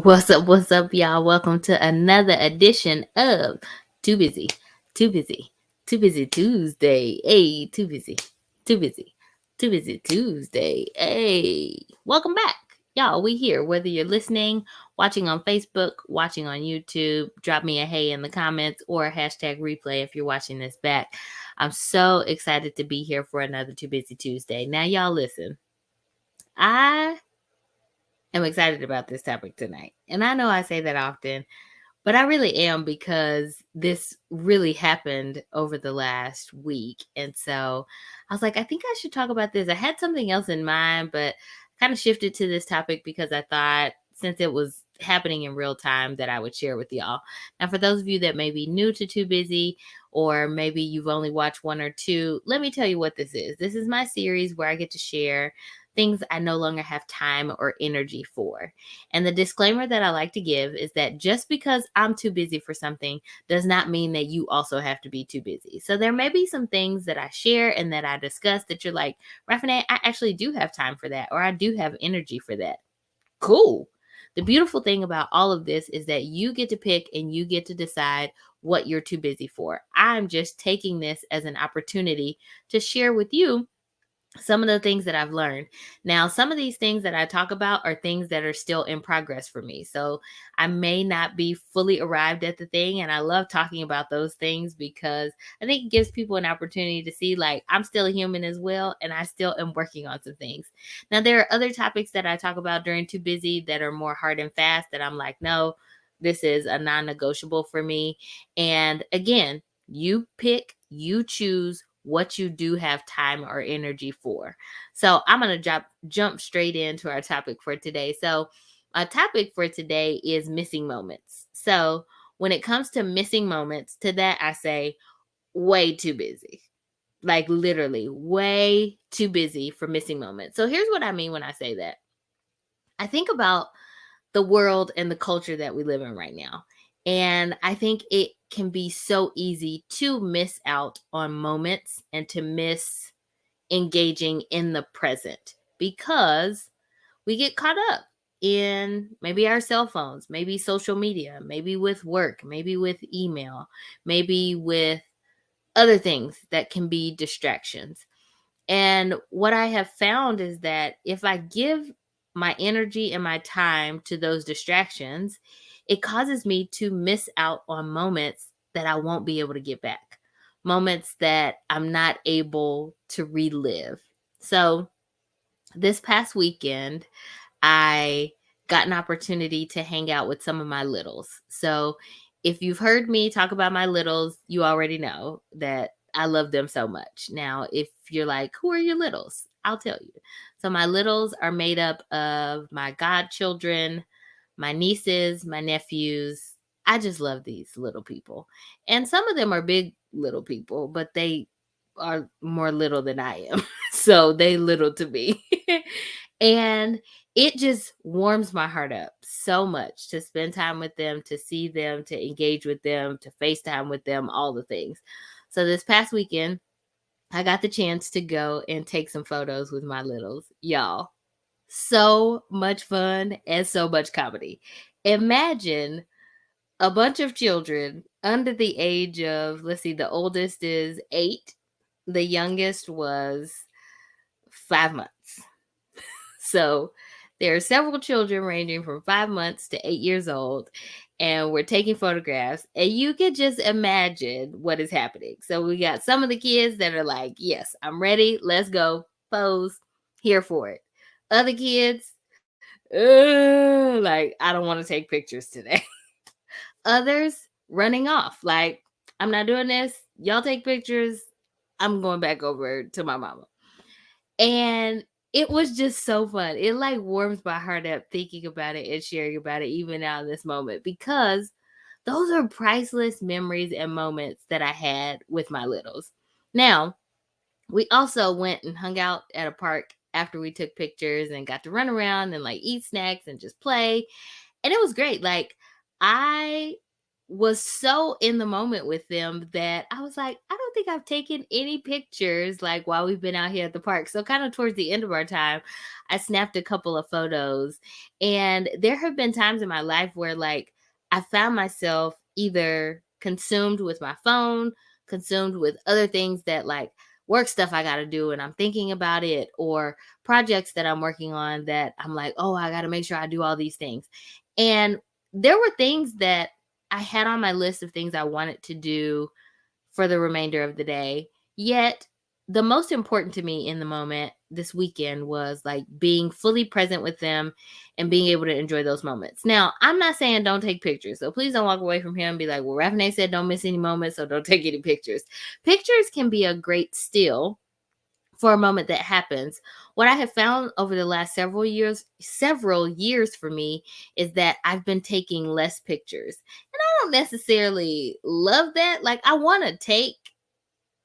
What's up, y'all? Welcome to another edition of Too Busy, Too Busy, Too Busy Tuesday. Hey, Too Busy, Too Busy, Too Busy Tuesday. Hey, welcome back. Y'all, we here. Whether you're listening, watching on Facebook, watching on YouTube, drop me a hey in the comments or a hashtag replay if you're watching this back. I'm so excited to be here for another Too Busy Tuesday. Now, y'all, listen. I am excited about this topic tonight. And I know I say that often, but I really am because this really happened over the last week. And so I was like, I think I should talk about this. I had something else in mind, but kind of shifted to this topic because I thought since it was happening in real time that I would share with y'all. Now, for those of you that may be new to Too Busy, or maybe you've only watched one or two, let me tell you what this is. This is my series where I get to share things I no longer have time or energy for. And the disclaimer that I like to give is that just because I'm too busy for something does not mean that you also have to be too busy. So there may be some things that I share and that I discuss that you're like, Raffinée, I actually do have time for that, or I do have energy for that. Cool. The beautiful thing about all of this is that you get to pick and you get to decide what you're too busy for. I'm just taking this as an opportunity to share with you some of the things that I've learned. Now, some of these things that I talk about are things that are still in progress for me. So I may not be fully arrived at the thing. And I love talking about those things because I think it gives people an opportunity to see, like, I'm still a human as well. And I still am working on some things. Now, there are other topics that I talk about during Too Busy that are more hard and fast that I'm like, no, this is a non negotiable for me. And again, you pick, you choose what you do have time or energy for. So I'm going to jump straight into our topic for today. So our topic for today is missing moments. So when it comes to missing moments, to that I say way too busy. Like literally way too busy for missing moments. So here's what I mean when I say that. I think about the world and the culture that we live in right now. And I think it can be so easy to miss out on moments and to miss engaging in the present because we get caught up in maybe our cell phones, maybe social media, maybe with work, maybe with email, maybe with other things that can be distractions. And what I have found is that if I give my energy and my time to those distractions, it causes me to miss out on moments that I won't be able to get back, moments that I'm not able to relive. So, this past weekend, I got an opportunity to hang out with some of my littles. So, if you've heard me talk about my littles, you already know that I love them so much. Now, if you're like, who are your littles? I'll tell you. So, my littles are made up of my godchildren, my nieces, my nephews. I just love these little people. And some of them are big little people, but they are more little than I am. So they little to me. And it just warms my heart up so much to spend time with them, to see them, to engage with them, to FaceTime with them, all the things. So this past weekend, I got the chance to go and take some photos with my littles. Y'all, so much fun and so much comedy. Imagine a bunch of children under the age of, let's see, the oldest is 8, the youngest was 5 months. So there are several children ranging from 5 months to 8 years old, and we're taking photographs, and you can just imagine what is happening. So we got some of the kids that are like, yes, I'm ready, let's go, pose, here for it. Other kids, like, I don't want to take pictures today. Others running off, like, I'm not doing this, y'all take pictures, I'm going back over to my mama. And it was just so fun. It like warms my heart up thinking about it and sharing about it even now in this moment because those are priceless memories and moments that I had with my littles. Now, we also went and hung out at a park after we took pictures and got to run around and like eat snacks and just play. And it was great. Like I was so in the moment with them that I was like, I don't think I've taken any pictures like while we've been out here at the park. So kind of towards the end of our time, I snapped a couple of photos. And there have been times in my life where like I found myself either consumed with my phone, consumed with other things that like work stuff I got to do and I'm thinking about it, or projects that I'm working on that I'm like, oh, I got to make sure I do all these things. And there were things that I had on my list of things I wanted to do for the remainder of the day. Yet, the most important to me in the moment this weekend was like being fully present with them and being able to enjoy those moments. Now, I'm not saying don't take pictures. So please don't walk away from here and be like, well, Raffinée said don't miss any moments, so don't take any pictures. Pictures can be a great still for a moment that happens. What I have found over the last several years for me is that I've been taking less pictures. And I don't necessarily love that. Like I want to take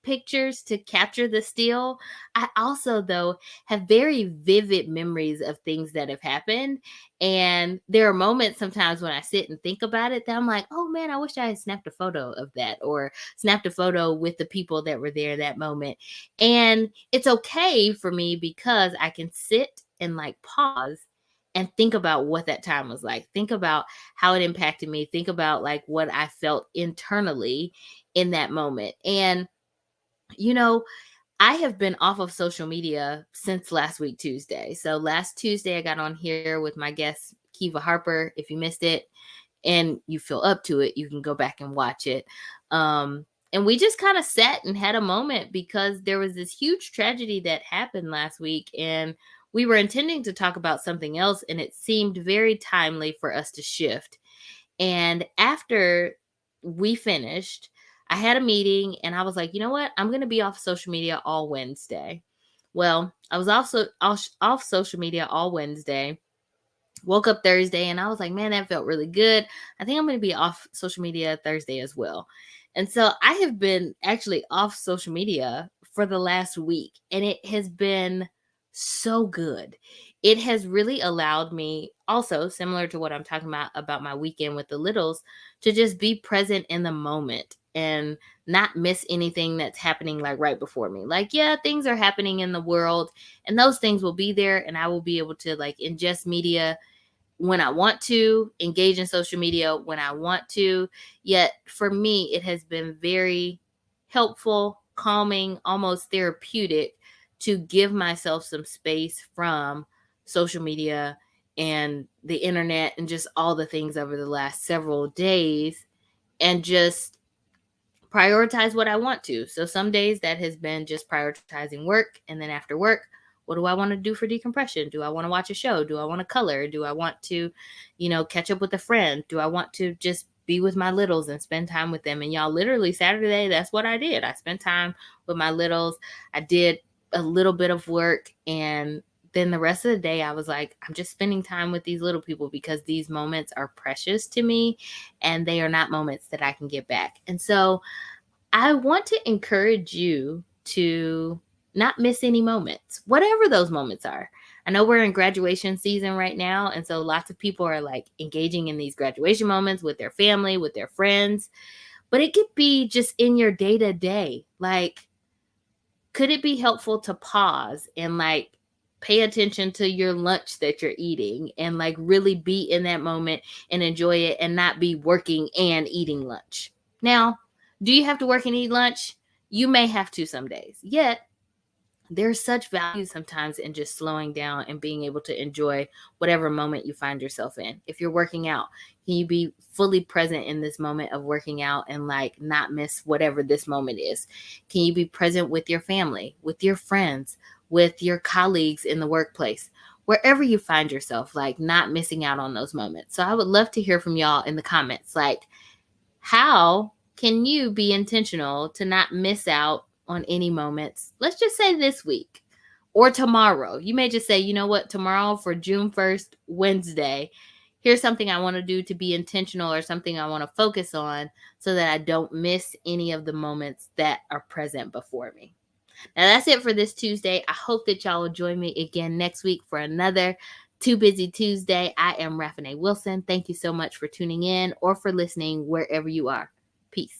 pictures to capture the still. I also, though, have very vivid memories of things that have happened. And there are moments sometimes when I sit and think about it that I'm like, oh man, I wish I had snapped a photo of that or snapped a photo with the people that were there that moment. And it's okay for me because I can sit and like pause and think about what that time was like. Think about how it impacted me. Think about like what I felt internally in that moment. And you know, I have been off of social media since last week, Tuesday. So last Tuesday, I got on here with my guest, Kiva Harper. If you missed it and you feel up to it, you can go back and watch it. And we just kind of sat and had a moment because there was this huge tragedy that happened last week. And we were intending to talk about something else. And it seemed very timely for us to shift. And after we finished, I had a meeting and I was like, you know what? I'm going to be off social media all Wednesday. Well, I was also off social media all Wednesday. Woke up Thursday and I was like, man, that felt really good. I think I'm going to be off social media Thursday as well. And so I have been actually off social media for the last week and it has been so good. It has really allowed me also similar to what I'm talking about my weekend with the littles to just be present in the moment and not miss anything that's happening like right before me. Like, yeah, things are happening in the world and those things will be there and I will be able to like ingest media when I want to, engage in social media when I want to. Yet for me, it has been very helpful, calming, almost therapeutic to give myself some space from social media and the internet and just all the things over the last several days and just prioritize what I want to. So some days that has been just prioritizing work. And then after work, what do I want to do for decompression? Do I want to watch a show? Do I want to color? Do I want to, catch up with a friend? Do I want to just be with my littles and spend time with them? And y'all, literally Saturday, that's what I did. I spent time with my littles. I did a little bit of work and then the rest of the day, I was like, I'm just spending time with these little people because these moments are precious to me and they are not moments that I can get back. And so I want to encourage you to not miss any moments, whatever those moments are. I know we're in graduation season right now. And so lots of people are like engaging in these graduation moments with their family, with their friends, but it could be just in your day to day. Like, could it be helpful to pause and like pay attention to your lunch that you're eating and like really be in that moment and enjoy it and not be working and eating lunch? Now, do you have to work and eat lunch? You may have to some days. Yet, there's such value sometimes in just slowing down and being able to enjoy whatever moment you find yourself in. If you're working out, can you be fully present in this moment of working out and like not miss whatever this moment is? Can you be present with your family, with your friends, with your colleagues in the workplace? Wherever you find yourself, like not missing out on those moments. So I would love to hear from y'all in the comments. Like, how can you be intentional to not miss out on any moments? Let's just say this week or tomorrow. You may just say, you know what, tomorrow for June 1st, Wednesday, here's something I want to do to be intentional or something I want to focus on so that I don't miss any of the moments that are present before me. Now, that's it for this Tuesday. I hope that y'all will join me again next week for another Too Busy Tuesday. I am Raffinée Wilson. Thank you so much for tuning in or for listening wherever you are. Peace.